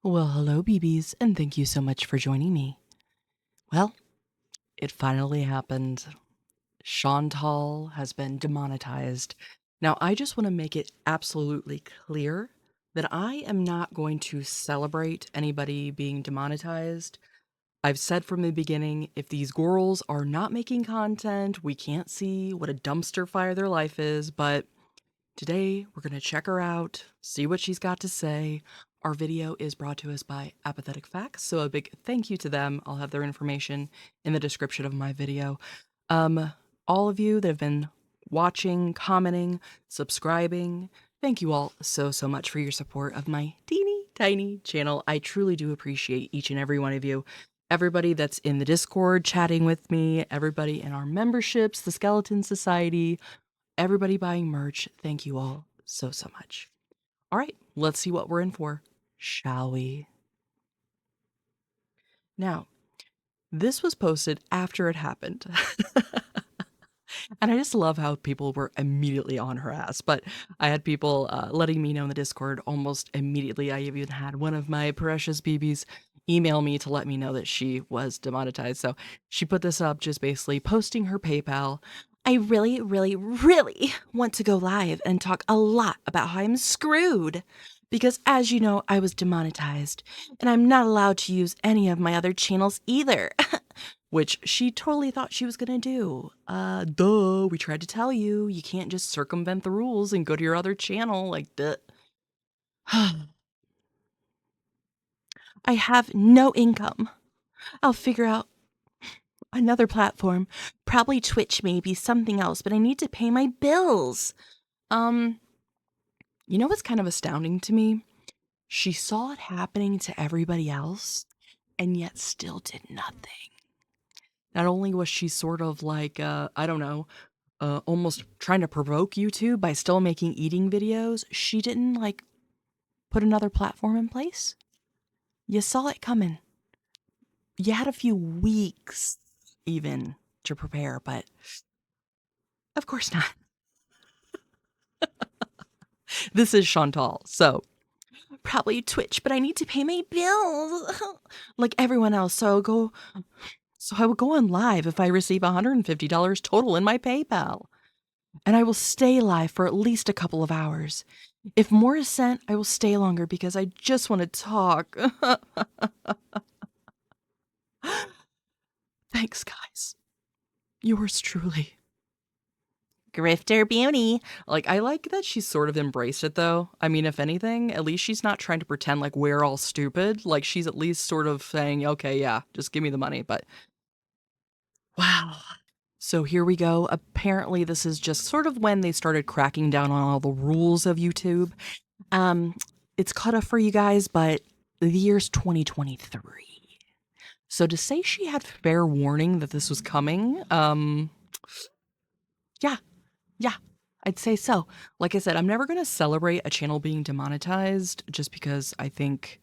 Well, hello, BBs, and thank you so much for joining me. Well, it finally happened. Shantel has been demonetized. Now, I just want to make it absolutely clear that I am not going to celebrate anybody being demonetized. I've said from the beginning, if these girls are not making content, we can't see what a dumpster fire their life is, but today, we're going to check her out, see what she's got to say. Our video is brought to us by Apathetic faxX, so a big thank you to them. I'll have their information in the description of my video. All of you that have been watching, commenting, subscribing, thank you all so much for your support of my teeny tiny channel. I truly do appreciate each and every one of you. Everybody that's in the Discord chatting with me, everybody in our memberships, the Skeleton Society, everybody buying merch, thank you all so much. All right, let's see what we're in for, shall we? Now, this was posted after it happened. And I just love how people were immediately on her ass. But I had people letting me know in the Discord almost immediately. I even had one of my precious BBs email me to let me know that she was demonetized. So she put this up just basically posting her PayPal. I really want to go live and talk a lot about how I'm screwed. Because as you know, I was demonetized and I'm not allowed to use any of my other channels either. Which she totally thought she was gonna do. Duh, we tried to tell you. You can't just circumvent the rules and go to your other channel, like, duh. I have no income. I'll figure out another platform. Probably Twitch, maybe something else, but I need to pay my bills. You know what's kind of astounding to me? She saw it happening to everybody else and yet still did nothing. Not only was she sort of like, I don't know, almost trying to provoke YouTube by still making eating videos, she didn't, like, put another platform in place. You saw it coming. You had a few weeks, even, to prepare, but of course not. This is Shantel, so probably Twitch, but I need to pay my bills like everyone else, so I will go on live if I receive $150 total in my PayPal. And I will stay live for at least a couple of hours. If more is sent, I will stay longer because I just want to talk. Thanks, guys. Yours truly. Grifter Beauty. Like, I like that she's sort of embraced it, though. I mean, if anything, at least she's not trying to pretend like we're all stupid. Like, she's at least sort of saying, okay, yeah, just give me the money. But, wow. So here we go. Apparently, this is just sort of when they started cracking down on all the rules of YouTube. It's cut off for you guys, but the year's 2023. So to say she had fair warning that this was coming, yeah, I'd say so. Like I said, I'm never going to celebrate a channel being demonetized just because I think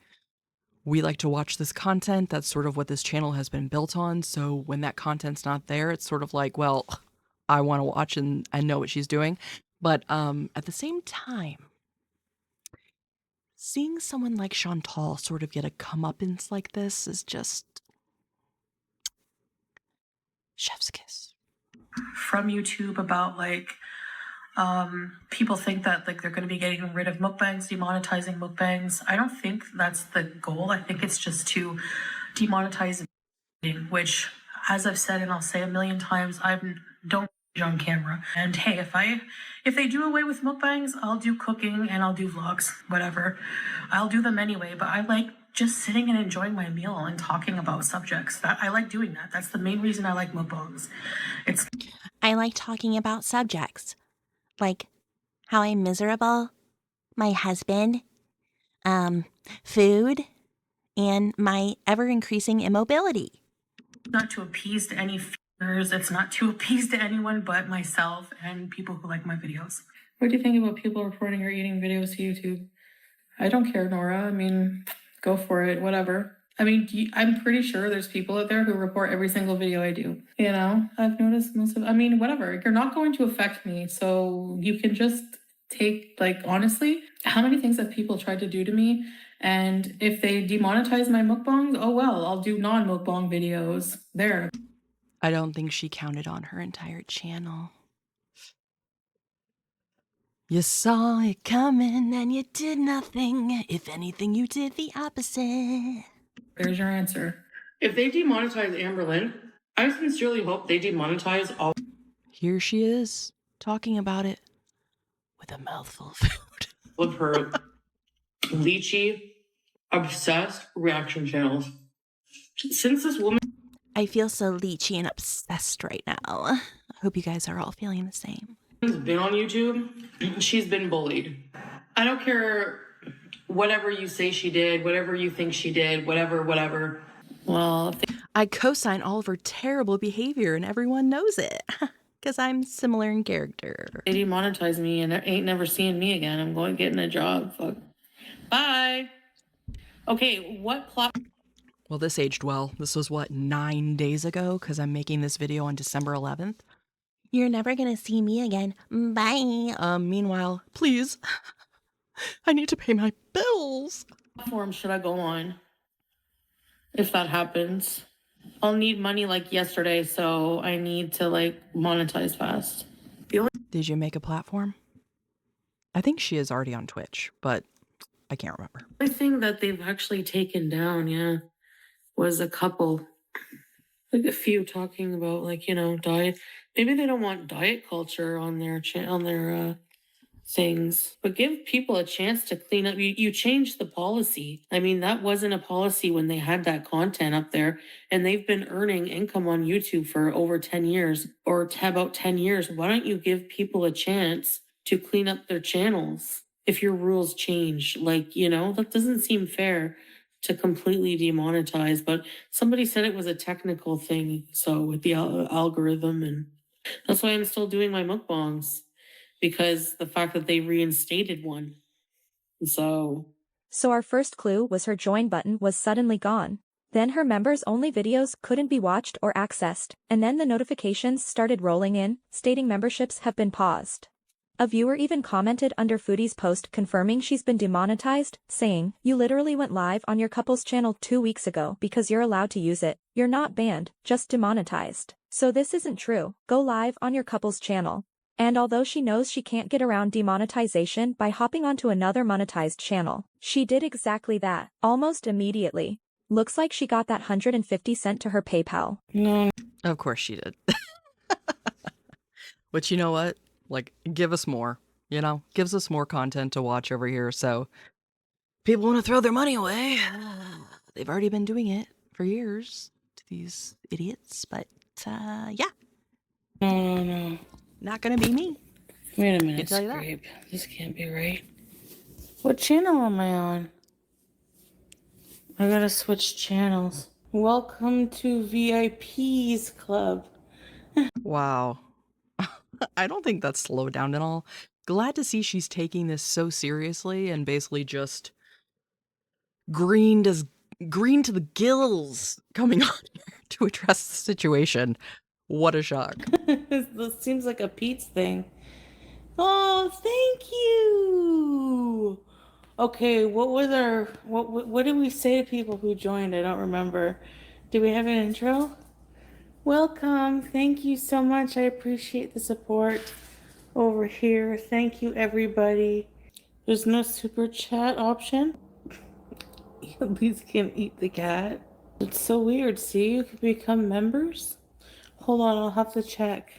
we like to watch this content. That's sort of what this channel has been built on. So when that content's not there, it's sort of like, well, I want to watch and know what she's doing. But at the same time, seeing someone like Shantel sort of get a comeuppance like this is just chef's kiss. From YouTube about like people think that like they're going to be getting rid of mukbangs, demonetizing mukbangs. I don't think that's the goal. I think it's just to demonetize eating, which, as I've said and I'll say a million times, I don't on camera. And hey, if they do away with mukbangs, I'll do cooking and I'll do vlogs, whatever. I'll do them anyway, but I like just sitting and enjoying my meal and talking about subjects. That I like doing that. That's the main reason I like mukbangs. I like talking about subjects, like how I'm miserable, my husband, food, and my ever-increasing immobility. Not to appease to any fears. It's not to appease to anyone but myself and people who like my videos. What do you think about people reporting your eating videos to YouTube? I don't care, Nora. I mean, go for it, whatever. I mean, I'm pretty sure there's people out there who report every single video I do. You know, I've noticed whatever. You're not going to affect me, so you can just take, like, honestly, how many things have people tried to do to me And if they demonetize my mukbangs, oh well, I'll do non-mukbang videos there. I don't think she counted on her entire channel. You saw it coming and you did nothing. If anything, you did the opposite. There's your answer. If they demonetize Amberlynn, I sincerely hope they demonetize all Here she is, talking about it with a mouthful of food. of her lychee obsessed reaction channels. Since this woman I feel so leechy and obsessed right now. I hope you guys are all feeling the same. has been on YouTube, she's been bullied. I don't care whatever you say she did, whatever you think she did, whatever. Well, I co-sign all of her terrible behavior and everyone knows it. Because I'm similar in character. they demonetize me and ain't never seeing me again. I'm going getting a job. Fuck. Bye. Okay, what plot? Well, this aged well. This was, what, 9 days ago? Because I'm making this video on December 11th. You're never gonna see me again. Bye. Meanwhile, please, I need to pay my bills. Platform should I go on if that happens? I'll need money like yesterday, so I need to like monetize fast. Did you make a platform? I think she is already on Twitch, but I can't remember. The only thing that they've actually taken down, yeah, was a couple, like a few talking about like, you know, diet. Maybe they don't want diet culture on their things, but give people a chance to clean up. You changed the policy. I mean, that wasn't a policy when they had that content up there, and they've been earning income on YouTube for over 10 years or about 10 years. Why don't you give people a chance to clean up their channels if your rules change? Like, you know, that doesn't seem fair to completely demonetize, but somebody said it was a technical thing. So with the algorithm, and that's why I'm still doing my mukbangs, because the fact that they reinstated one. So our first clue was her join button was suddenly gone. Then her members only videos couldn't be watched or accessed, and then the notifications started rolling in, stating memberships have been paused. A viewer even commented under Foodie's post confirming she's been demonetized, saying, "You literally went live on your couple's channel 2 weeks ago because you're allowed to use it. You're not banned, just demonetized. So this isn't true. Go live on your couple's channel." And although she knows she can't get around demonetization by hopping onto another monetized channel, she did exactly that, almost immediately. Looks like she got that 150 sent to her PayPal. no, Of course she did. But you know what? Like, give us more. You know, gives us more content to watch over here. So people want to throw their money away. They've already been doing it for years to these idiots. But yeah, no. not gonna be me. Wait a minute, tell you that. Scrape. This can't be right. What channel am I on? I gotta switch channels. Welcome to VIP's club. Wow. I don't think that's slowed down at all. Glad to see she's taking this so seriously and basically just green to the gills coming on here to address the situation. What a shock. This seems like a Pete's thing. Oh, thank you. Okay, what did we say to people who joined? I don't remember. Do we have an intro? Welcome. Thank you so much. I appreciate the support over here. Thank you, everybody. There's no super chat option. At least can eat the cat. It's so weird. See, you can become members. Hold on, I'll have to check.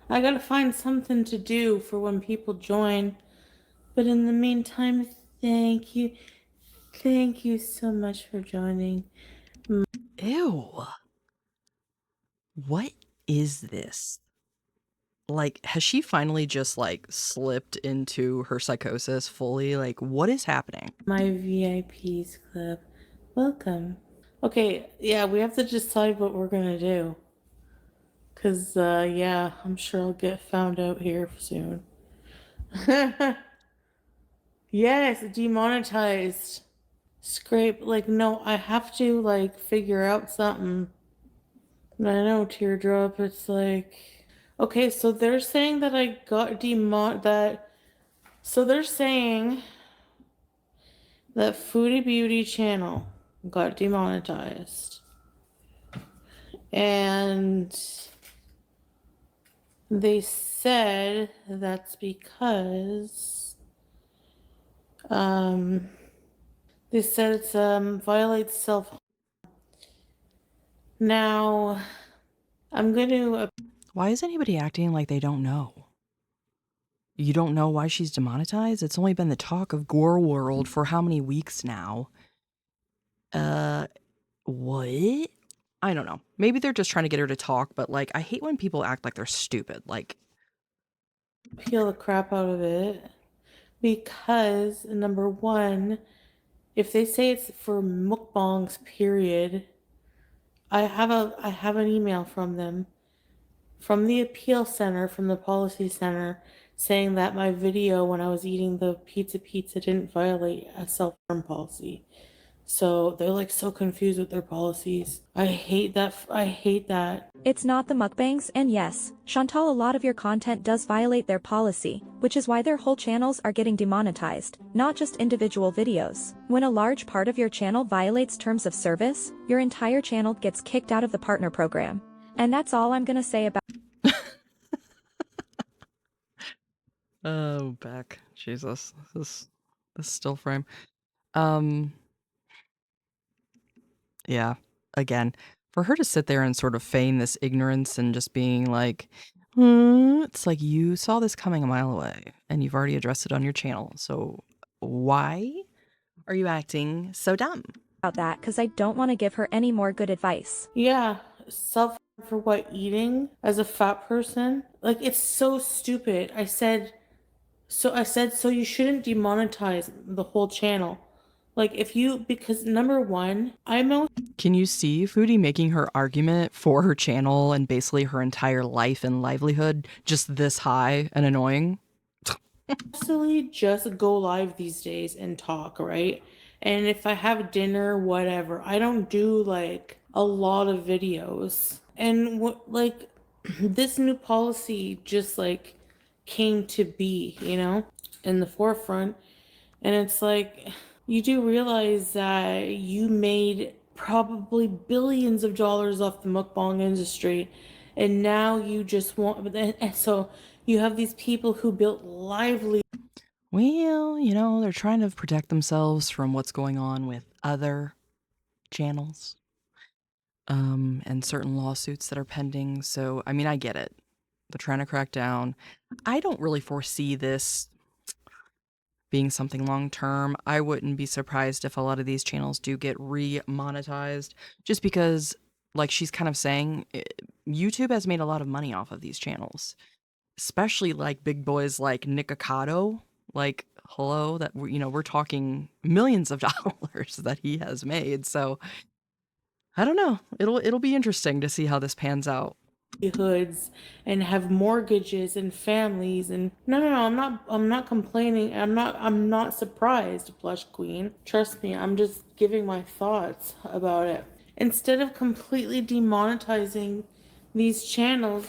I gotta find something to do for when people join. But in the meantime, thank you. Thank you so much for joining. Ew. What is this? Like, has she finally just, like, slipped into her psychosis fully? Like, what is happening? My VIP's club. Welcome. Okay, yeah, we have to decide what we're gonna do. Cause yeah, I'm sure I'll get found out here soon. Yes, demonetized. Scrape, like, no, I have to like figure out something. I know, Teardrop, it's like, okay, so they're saying that I got so they're saying that Foodie Beauty channel got demonetized. And they said that's because they said it's violates self. Now I'm going to Why is anybody acting like they don't know? You don't know why she's demonetized? It's only been the talk of gorlworld for how many weeks now? What? I don't know. Maybe they're just trying to get her to talk, but like, I hate when people act like they're stupid. Like, peel the crap out of it because number one, if they say it's for mukbangs, period, I have an email from them, from the appeal center, from the policy center, saying that my video when I was eating the pizza didn't violate a self-harm policy. So they're like so confused with their policies. I hate that. I hate that. It's not the mukbangs, and yes, Shantel, a lot of your content does violate their policy, which is why their whole channels are getting demonetized, not just individual videos. When a large part of your channel violates terms of service, your entire channel gets kicked out of the partner program. And that's all I'm gonna say about oh, Beck. Jesus. This still frame. Yeah. Again, for her to sit there and sort of feign this ignorance and just being like, it's like you saw this coming a mile away and you've already addressed it on your channel. So why are you acting so dumb? that because I don't want to give her any more good advice. Yeah, self for what, eating as a fat person? Like, it's so stupid. I said so you shouldn't demonetize the whole channel. Like, if you, because number one, Can you see Foodie making her argument for her channel and basically her entire life and livelihood just this high and annoying? mostly just go live these days and talk, right? And if I have dinner, whatever, I don't do like a lot of videos. And what, like, this new policy just like came to be, you know, in the forefront. And it's like, you do realize that you made probably billions of dollars off the mukbang industry. And now you just want, and so you have these people who built lively. Well, you know, they're trying to protect themselves from what's going on with other channels, and certain lawsuits that are pending. So, I mean, I get it. They're trying to crack down. I don't really foresee this being something long term. I wouldn't be surprised if a lot of these channels do get re-monetized, just because, like she's kind of saying, YouTube has made a lot of money off of these channels, especially like big boys like Nikocado. Like, hello, that we're talking millions of dollars that he has made. So I don't know. It'll be interesting to see how this pans out. Hoods and have mortgages and families. And no, I'm not complaining. I'm not surprised, Blush Queen, trust me. I'm just giving my thoughts about it. Instead of completely demonetizing these channels,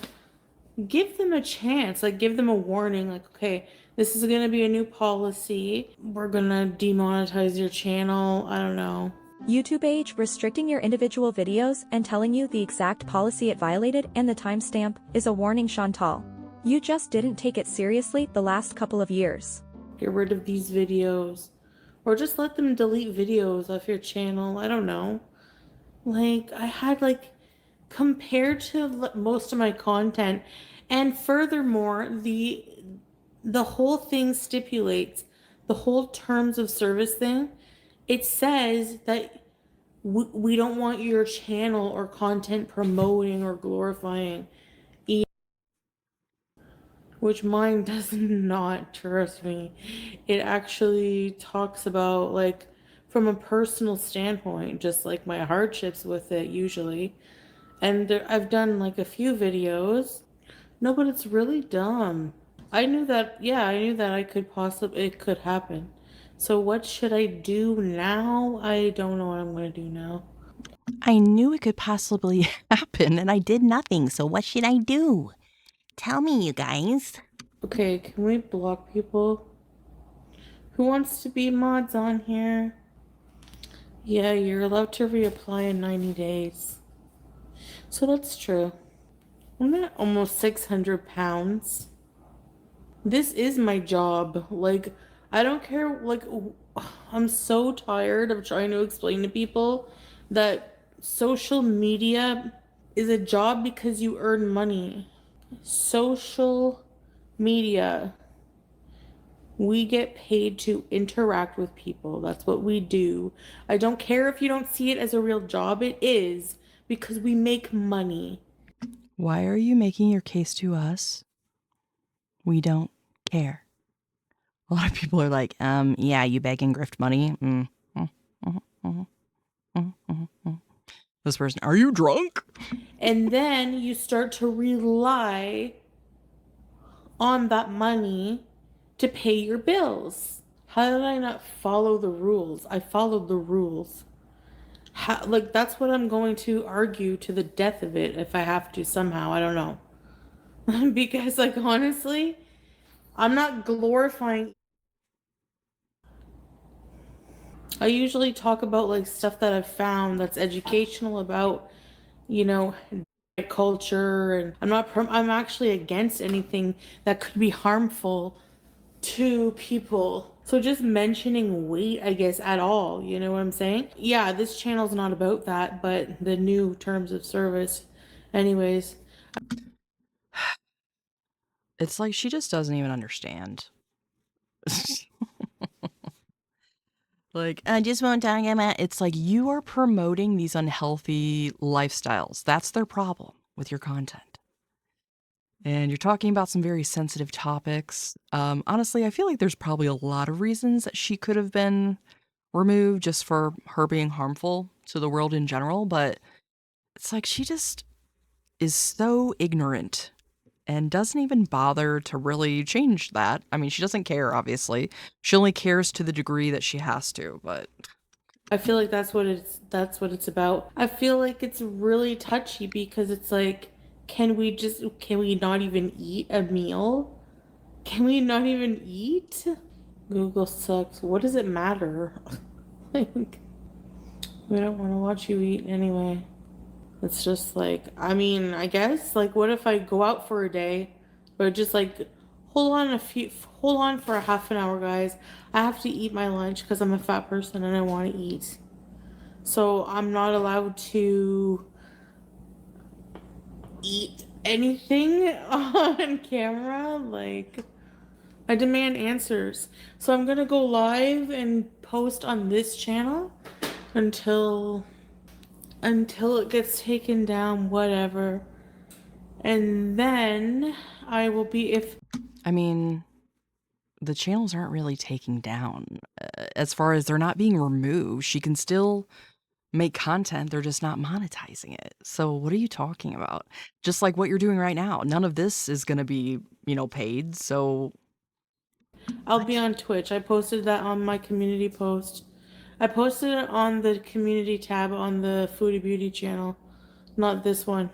give them a chance. Like, give them a warning, like, okay, this is going to be a new policy, we're going to demonetize your channel. I don't know. YouTube age restricting your individual videos and telling you the exact policy it violated and the timestamp is a warning, Shantel. You just didn't take it seriously the last couple of years. Get rid of these videos, or just let them delete videos off your channel. I don't know. Like, I had like, compared to most of my content, and furthermore, the whole thing stipulates, the whole terms of service thing, it says that we don't want your channel or content promoting or glorifying eating, which mine does not, trust me. It actually talks about, like, from a personal standpoint, just like my hardships with it usually. And I've done like a few videos. No, but it's really dumb. I knew that, yeah, I knew that it could happen. So what should I do now? I don't know what I'm going to do now. I knew it could possibly happen and I did nothing, so what should I do? Tell me, you guys. Okay, can we block people? Who wants to be mods on here? Yeah, you're allowed to reapply in 90 days. So that's true. I'm at almost 600 pounds. This is my job. Like, I don't care. Like, I'm so tired of trying to explain to people that social media is a job because you earn money. Social media. We get paid to interact with people. That's what we do. I don't care if you don't see it as a real job. It is because we make money. Why are you making your case to us? We don't care. A lot of people are like, yeah, you beg and grift money. This person, are you drunk? And then you start to rely on that money to pay your bills. How did I not follow the rules? I followed the rules. Like, that's what I'm going to argue to the death of it if I have to somehow. I don't know. Because, like, honestly, I'm not glorifying. I usually talk about like stuff that I've found that's educational about, you know, culture, and I'm actually against anything that could be harmful to people. So just mentioning weight, I guess, at all, you know what I'm saying? Yeah, this channel's not about that, but the new terms of service. Anyways, It's like she just doesn't even understand. Like, I just won't talk about. It's like you are promoting these unhealthy lifestyles. That's their problem with your content. And you're talking about some very sensitive topics. Honestly, I feel like there's probably a lot of reasons that she could have been removed just for her being harmful to the world in general. But it's like she just is so ignorant and doesn't even bother to really change that. I mean, she doesn't care, obviously. She only cares to the degree that she has to, but I feel like that's what it's about. I feel like it's really touchy because it's like, can we not even eat a meal? Can we not even eat? Google sucks. What does it matter? Like, we don't want to watch you eat anyway. It's just like, I mean, I guess, like, what if I go out for a day, or just like, hold on for a half an hour, guys. I have to eat my lunch because I'm a fat person and I want to eat. So I'm not allowed to eat anything on camera. Like, I demand answers. So I'm gonna go live and post on this channel until it gets taken down, whatever. And then I will be if I mean, the channels aren't really taking down. As far as they're not being removed, she can still make content, they're just not monetizing it. So what are you talking about? Just like what you're doing right now. None of this is going to be, paid. So I'll be on Twitch. I posted that on my community post. I posted it on the community tab on the Foodie Beauty channel, not this one.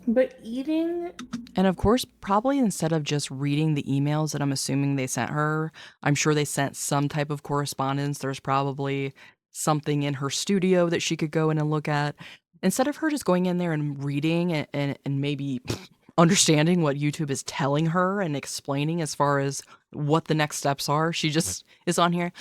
But eating. And of course, probably instead of just reading the emails that I'm assuming they sent her, I'm sure they sent some type of correspondence. There's probably something in her studio that she could go in and look at. Instead of her just going in there and reading and maybe understanding what YouTube is telling her and explaining as far as what the next steps are, she just is on here.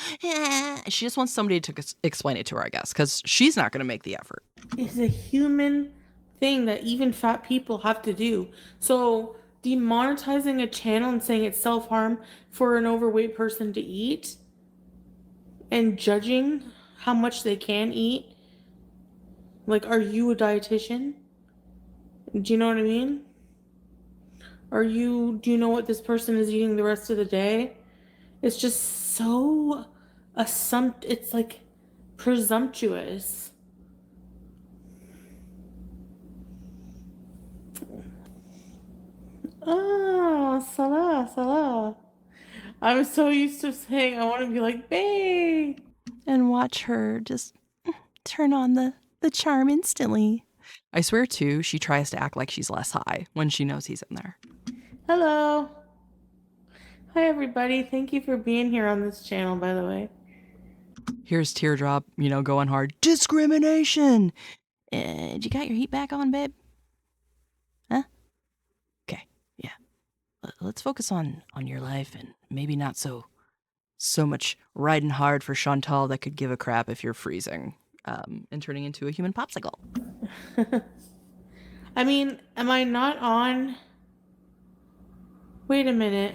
She just wants somebody to explain it to her, I guess, because she's not going to make the effort. Is a human thing that even fat people have to do. So demonetizing a channel and saying it's self-harm for an overweight person to eat and judging how much they can eat. Like, are you a dietitian? Do you know what I mean? Do you know what this person is eating the rest of the day? It's just so it's like presumptuous. Oh, Salah, Salah. I'm so used to saying I want to be like, babe. And watch her just turn on the charm instantly. I swear, too, she tries to act like she's less high when she knows he's in there. Hello. Hi, everybody. Thank you for being here on this channel, by the way. Here's Teardrop, going hard. Discrimination! You got your heat back on, babe? Huh? Okay, yeah. Let's focus on your life and maybe not so much riding hard for Shantel that could give a crap if you're freezing and turning into a human popsicle. I mean, am I not on? Wait a minute.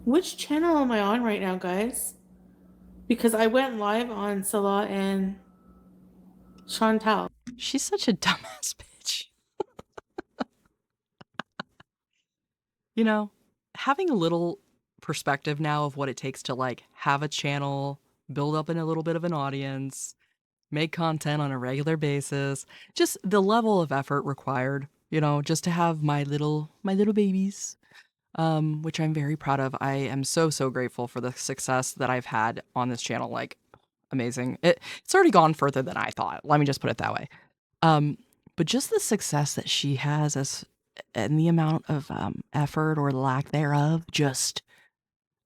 Which channel am I on right now, guys? Because I went live on Salah and Shantel. She's such a dumbass bitch. Having a little perspective now of what it takes to like have a channel, build up in a little bit of an audience, make content on a regular basis, just the level of effort required, just to have my little babies, which I'm very proud of. I am so grateful for the success that I've had on this channel. Like, amazing. It's already gone further than I thought. Let me just put it that way. But just the success that she has and the amount of effort or lack thereof just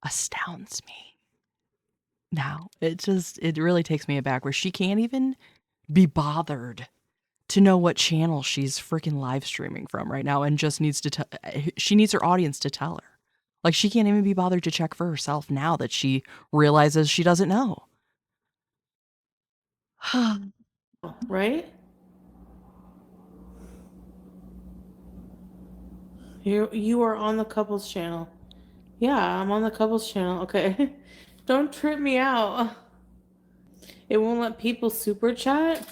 astounds me. Now, it really takes me aback where she can't even be bothered to know what channel she's freaking live streaming from right now and just needs to she needs her audience to tell her. Like, she can't even be bothered to check for herself now that she realizes she doesn't know. Right? You are on the couples channel. Yeah, I'm on the couples channel. Okay. Don't trip me out. It won't let people super chat.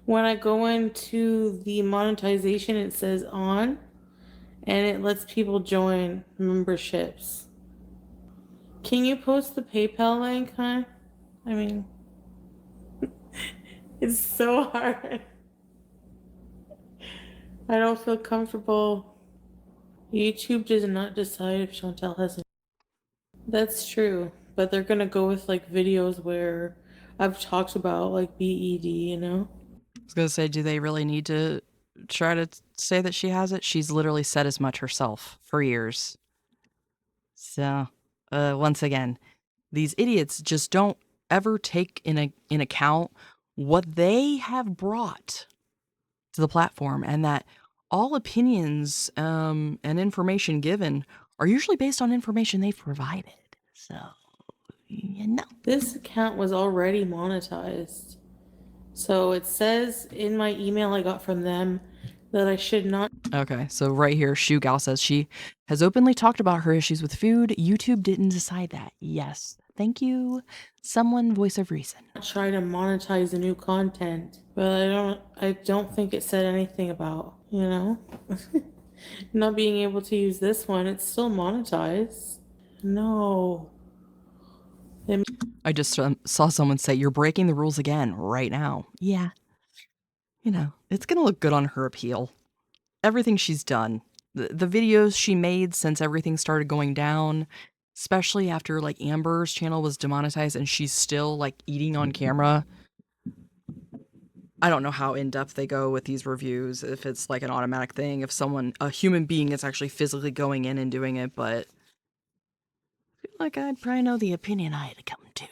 When I go into the monetization, it says on, and it lets people join memberships. Can you post the PayPal link, huh? I mean, it's so hard. I don't feel comfortable. YouTube does not decide if Shantel has. That's true, but they're gonna go with like videos where I've talked about like BED, I was gonna say, do they really need to try to say that she has it? She's literally said as much herself for years. So, once again, these idiots just don't ever take in account what they have brought to the platform, and that all opinions and information given are usually based on information they've provided. So, This account was already monetized. So it says in my email I got from them that I should not. Okay, so right here, Shoe Gal says she has openly talked about her issues with food. YouTube didn't decide that. Yes. Thank you. Someone voice of reason. Try to monetize the new content, but I don't think it said anything about, not being able to use this one. It's still monetized. No. I just saw someone say, "You're breaking the rules again right now." Yeah. It's going to look good on her appeal. Everything she's done, the videos she made since everything started going down, especially after like Amber's channel was demonetized and she's still like eating on camera. I don't know how in-depth they go with these reviews, if it's like an automatic thing, if a human being is actually physically going in and doing it, but I feel like I'd probably know the opinion I had to come to.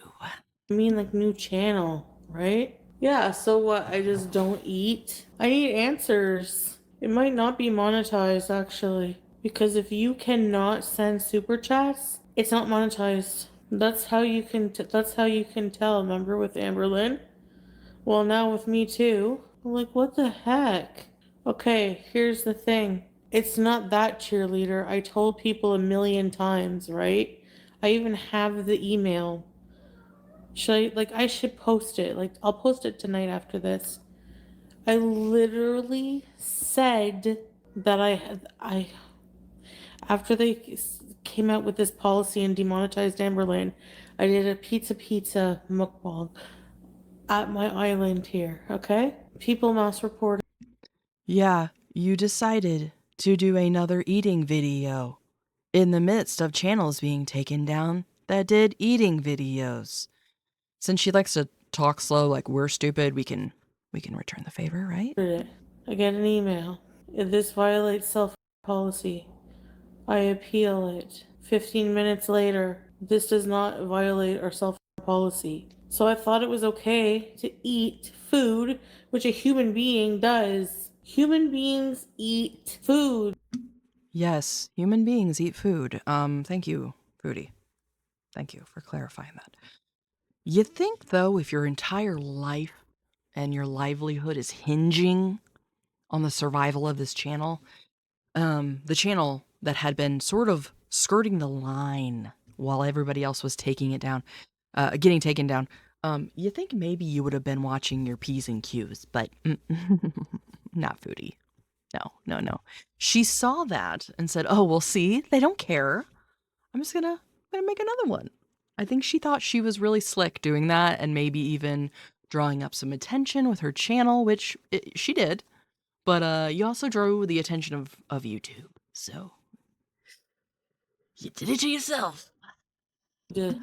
I mean, like, new channel, right? Yeah, so what? I just don't eat? I need answers. It might not be monetized, actually. Because if you cannot send super chats, it's not monetized. That's how you can tell, remember, with Amberlynn? Well, now with me too. I'm like, what the heck? Okay, here's the thing. It's not that, cheerleader. I told people a million times, right? I even have the email. I should post it. Like, I'll post it tonight after this. I literally said that after they came out with this policy and demonetized Amberlynn, I did a pizza mukbang at my island here, okay? People mass report. Yeah, you decided to do another eating video in the midst of channels being taken down that did eating videos. Since she likes to talk slow like we're stupid, we can return the favor, right? I get an email. This violates self policy. I appeal it. 15 minutes later, this does not violate our self policy. So I thought it was okay to eat food, which a human being does. Human beings eat food. Yes, human beings eat food. Thank you, Foodie. Thank you for clarifying that. You think, though, if your entire life and your livelihood is hinging on the survival of this channel, the channel that had been sort of skirting the line while everybody else was taking it down, getting taken down, you think maybe you would have been watching your P's and Q's, but not Foodie. No. She saw that and said, "Oh, well, see, they don't care. I'm just gonna make another one." I think she thought she was really slick doing that and maybe even drawing up some attention with her channel, which she did. But you also drew the attention of YouTube. So you did it to yourself.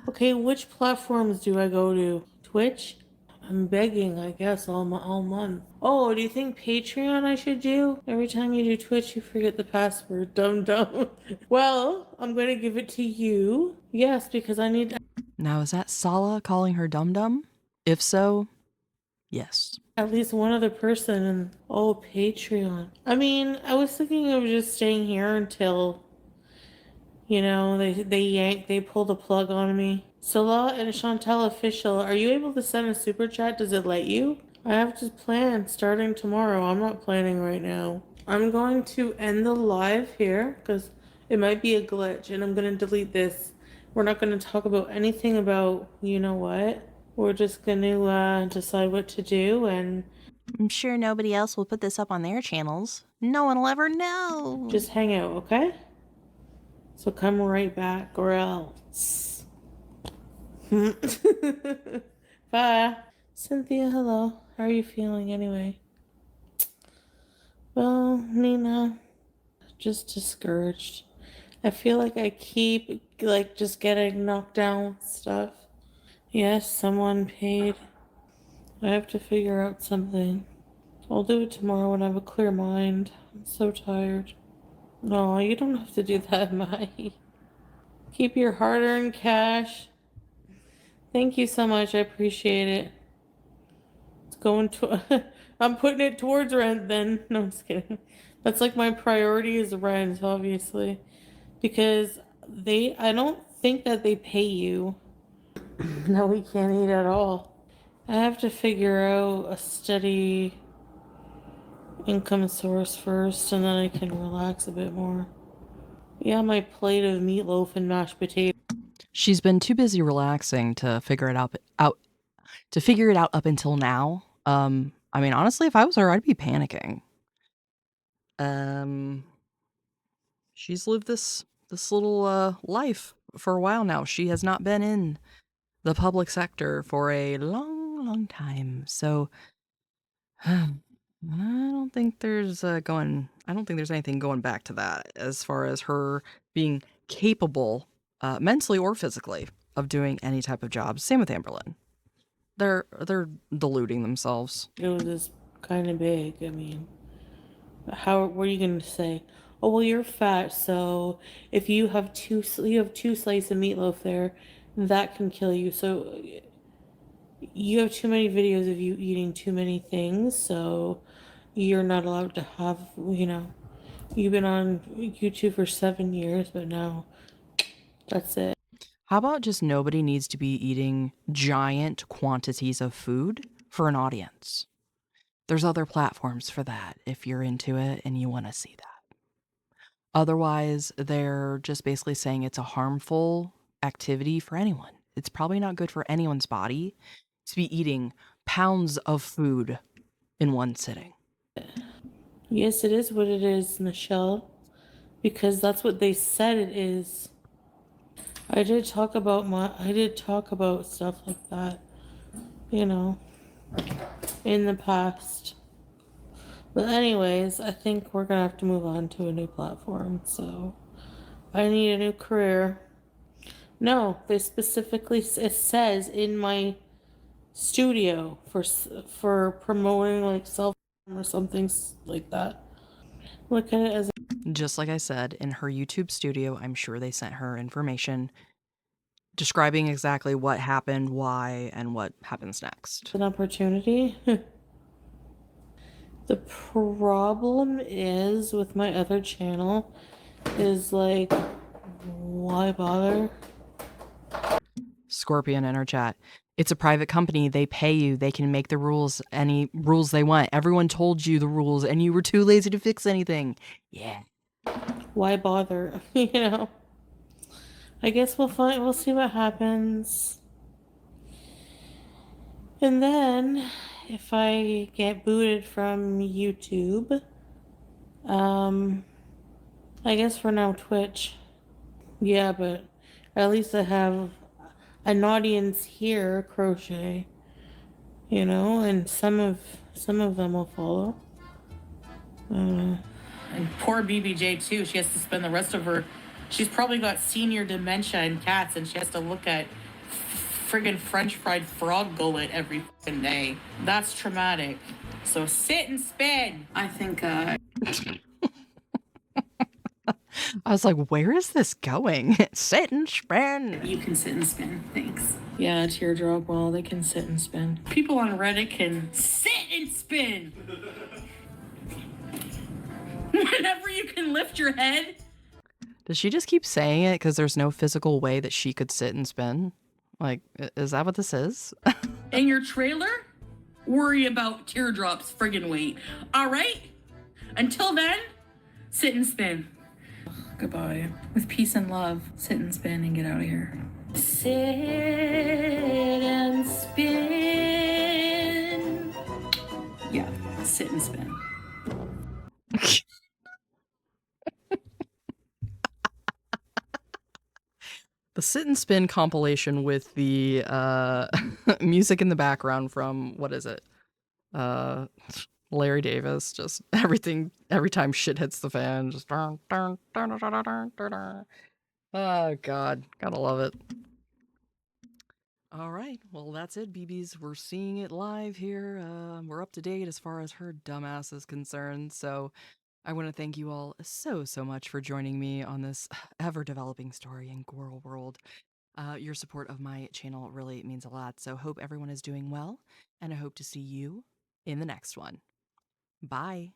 Okay, which platforms do I go to? Twitch? I'm begging, I guess, all month. Oh, do you think Patreon I should do? Every time you do Twitch, you forget the password. Dumb. Well, I'm gonna give it to you. Yes, because I need Now, is that Sala calling her dum dum? If so, yes. at least one other person. And oh, Patreon. I mean, I was thinking of just staying here until, they pull the plug on me. Salah and Shantel official, are you able to send a super chat? Does it let you? I have to plan starting tomorrow. I'm not planning right now. I'm going to end the live here because it might be a glitch, and I'm going to delete this. We're not going to talk about anything about you know what. We're just going to decide what to do, and I'm sure nobody else will put this up on their channels. No one will ever know. just hang out, okay? So come right back or else. Bye. Cynthia, hello. How are you feeling anyway? Well, Nina, just discouraged. I feel like I keep just getting knocked down with stuff. Yes, someone paid. I have to figure out something. I'll do it tomorrow when I have a clear mind. I'm so tired. No, you don't have to do that, Mai. Keep your hard-earned cash. Thank you so much. I appreciate it. It's going to. I'm putting it towards rent then. No, I'm just kidding. That's like my priority is rent, obviously, because I don't think that they pay you. No, we can't eat at all. I have to figure out a steady income source first, and then I can relax a bit more. Yeah, my plate of meatloaf and mashed potatoes. She's been too busy relaxing to figure it out up until now. I mean, honestly, if I was her, I'd be panicking. She's lived this little life for a while now. She has not been in the public sector for a long time. So I don't think there's anything going back to that as far as her being capable, mentally or physically, of doing any type of job. Same with Amberlyn. They're deluding themselves. It was this kind of big. I mean, what are you gonna say? Oh well, you're fat, so if you have two slices of meatloaf there, that can kill you. So you have too many videos of you eating too many things, so you're not allowed to have. You've been on YouTube for 7 years, but now that's it. How about just nobody needs to be eating giant quantities of food for an audience? There's other platforms for that if you're into it and you want to see that. Otherwise, they're just basically saying it's a harmful activity for anyone. It's probably not good for anyone's body to be eating pounds of food in one sitting. Yes, it is what it is, Michelle, because that's what they said it is. I did talk about stuff like that, in the past. But anyways, I think we're gonna have to move on to a new platform. So I need a new career. No, they specifically it says in my studio for promoting like self or something like that. look at it as Just like I said, in her YouTube studio, I'm sure they sent her information describing exactly what happened, why, and what happens next. an opportunity. The problem is with my other channel is like, why bother? Scorpion in her chat. It's a private company. They pay you. They can make the rules, any rules they want. Everyone told you the rules and you were too lazy to fix anything. Yeah. Why bother? I guess we'll see what happens. And then if I get booted from YouTube, I guess for now Twitch. Yeah, but at least I have an audience here, crochet, and some of them will follow. And poor BBJ too. She has to spend the rest of her. She's probably got senior dementia and cats, and she has to look at friggin' French fried frog gullet every fucking day. That's traumatic. So sit and spin. I think. I was like, where is this going? Sit and spin. You can sit and spin. Thanks. Yeah, teardrop. Well, they can sit and spin. People on Reddit can sit and spin. Whenever you can lift your head. Does she just keep saying it because there's no physical way that she could sit and spin? Like, is that what this is? In your trailer, worry about teardrops friggin' weight. All right? Until then, sit and spin. Goodbye. With peace and love, sit and spin and get out of here. Sit and spin. Yeah, sit and spin. The sit and spin compilation with the music in the background from, what is it? Larry Davis, just everything, every time shit hits the fan, just oh god, gotta love it. All right, well that's it, BBs. We're seeing it live here. We're up to date as far as her dumbass is concerned. So I want to thank you all so much for joining me on this ever developing story in gorlworld. Your support of my channel really means a lot. So hope everyone is doing well, and I hope to see you in the next one. Bye.